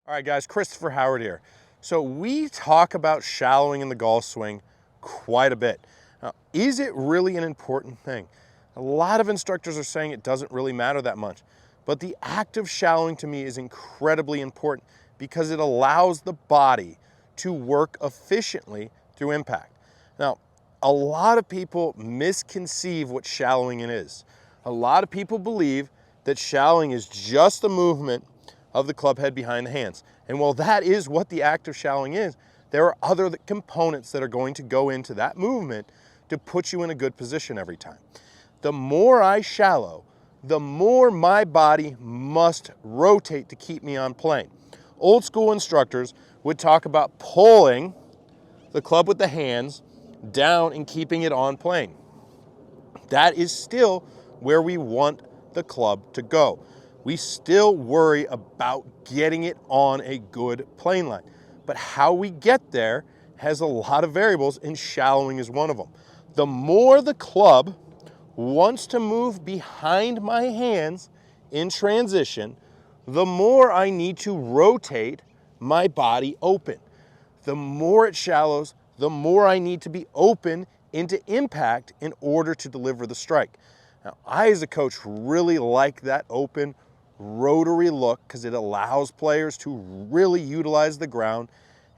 All right, guys, Christopher Howard here. So we talk about shallowing in the golf swing quite a bit. Now, is it really an important thing? A lot of instructors are saying it doesn't really matter that much, but the act of shallowing to me is incredibly important because it allows the body to work efficiently through impact. Now, a lot of people misconceive what shallowing is. A lot of people believe that shallowing is just the movement of the club head behind the hands. And while that is what the act of shallowing is, there are other components that are going to go into that movement to put you in a good position every time. The more I shallow, the more my body must rotate to keep me on plane. Old school instructors would talk about pulling the club with the hands down and keeping it on plane. That is still where we want the club to go. We still worry about getting it on a good plane line. But how we get there has a lot of variables, and shallowing is one of them. The more the club wants to move behind my hands in transition, the more I need to rotate my body open. The more it shallows, the more I need to be open into impact in order to deliver the strike. Now, I as a coach really like that open rotary look because it allows players to really utilize the ground.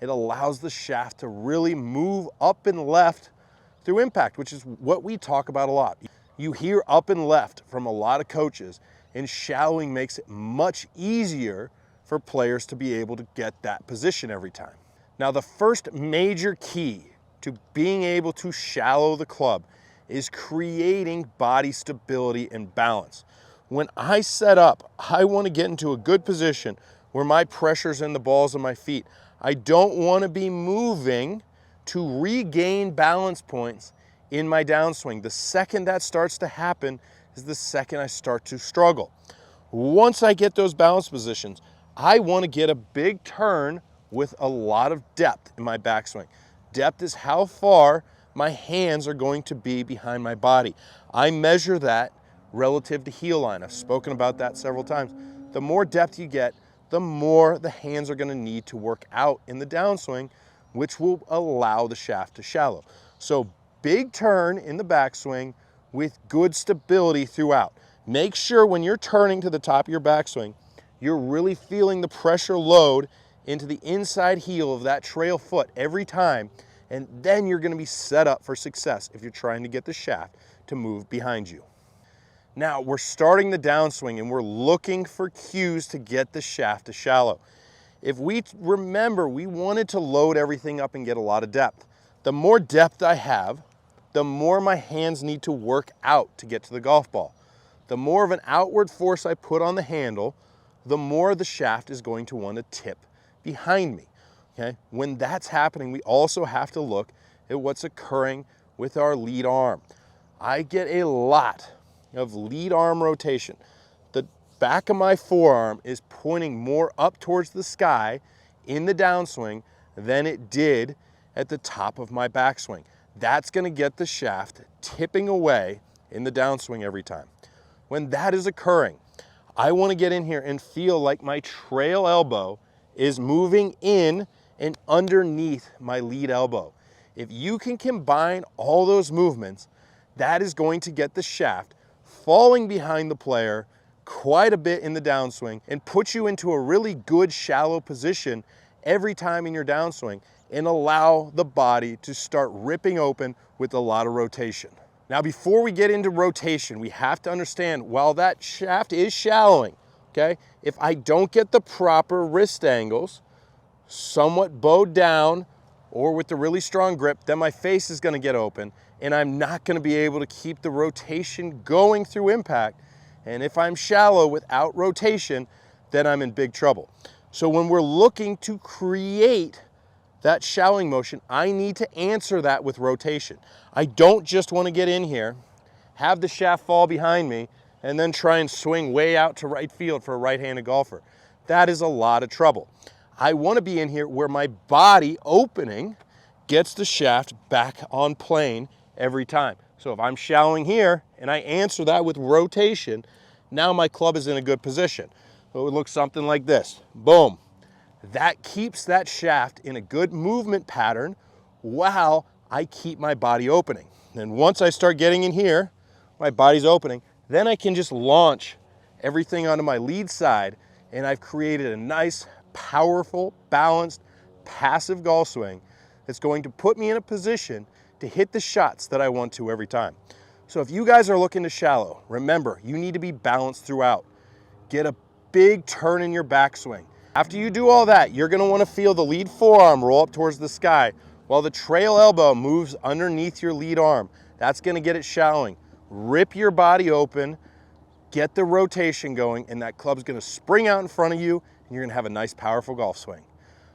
It allows the shaft to really move up and left through impact, which is what we talk about a lot. You hear up and left from a lot of coaches, and shallowing makes it much easier for players to be able to get that position every time. Now, the first major key to being able to shallow the club is creating body stability and balance. When I set up, I want to get into a good position where my pressure's in the balls of my feet. I don't want to be moving to regain balance points in my downswing. The second that starts to happen is the second I start to struggle. Once I get those balance positions, I want to get a big turn with a lot of depth in my backswing. Depth is how far my hands are going to be behind my body. I measure that relative to heel line. I've spoken about that several times. The more depth you get, the more the hands are going to need to work out in the downswing, which will allow the shaft to shallow. So big turn in the backswing with good stability throughout. Make sure when you're turning to the top of your backswing, you're really feeling the pressure load into the inside heel of that trail foot every time, and then you're going to be set up for success if you're trying to get the shaft to move behind you. Now, we're starting the downswing and we're looking for cues to get the shaft to shallow. If we remember, we wanted to load everything up and get a lot of depth. The more depth I have, the more my hands need to work out to get to the golf ball. The more of an outward force I put on the handle, the more the shaft is going to want to tip behind me. Okay? When that's happening, we also have to look at what's occurring with our lead arm. I get a lot of lead arm rotation. The back of my forearm is pointing more up towards the sky in the downswing than it did at the top of my backswing. That's going to get the shaft tipping away in the downswing every time. When that is occurring, I want to get in here and feel like my trail elbow is moving in and underneath my lead elbow. If you can combine all those movements, that is going to get the shaft falling behind the player quite a bit in the downswing and put you into a really good shallow position every time in your downswing and allow the body to start ripping open with a lot of rotation. Now, before we get into rotation, we have to understand while that shaft is shallowing, okay, if I don't get the proper wrist angles, somewhat bowed down or with the really strong grip, then my face is going to get open and I'm not going to be able to keep the rotation going through impact. And if I'm shallow without rotation, then I'm in big trouble. So when we're looking to create that shallowing motion, I need to answer that with rotation. I don't just want to get in here, have the shaft fall behind me, and then try and swing way out to right field for a right-handed golfer. That is a lot of trouble. I want to be in here where my body opening gets the shaft back on plane every time. So if I'm shallowing here and I answer that with rotation, now my club is in a good position. So it would look something like this. Boom. That keeps that shaft in a good movement pattern while I keep my body opening. And once I start getting in here, my body's opening, then I can just launch everything onto my lead side, and I've created a nice, powerful, balanced, passive golf swing that's going to put me in a position to hit the shots that I want to every time. So if you guys are looking to shallow, remember, you need to be balanced throughout. Get a big turn in your backswing. After you do all that, you're gonna wanna feel the lead forearm roll up towards the sky while the trail elbow moves underneath your lead arm. That's gonna get it shallowing. Rip your body open, get the rotation going, and that club's gonna spring out in front of you, and you're gonna have a nice, powerful golf swing.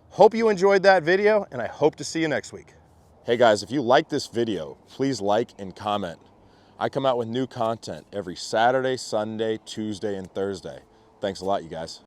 Hope you enjoyed that video, and I hope to see you next week. Hey guys, if you like this video, please like and comment. I come out with new content every Saturday, Sunday, Tuesday, and Thursday. Thanks a lot, you guys.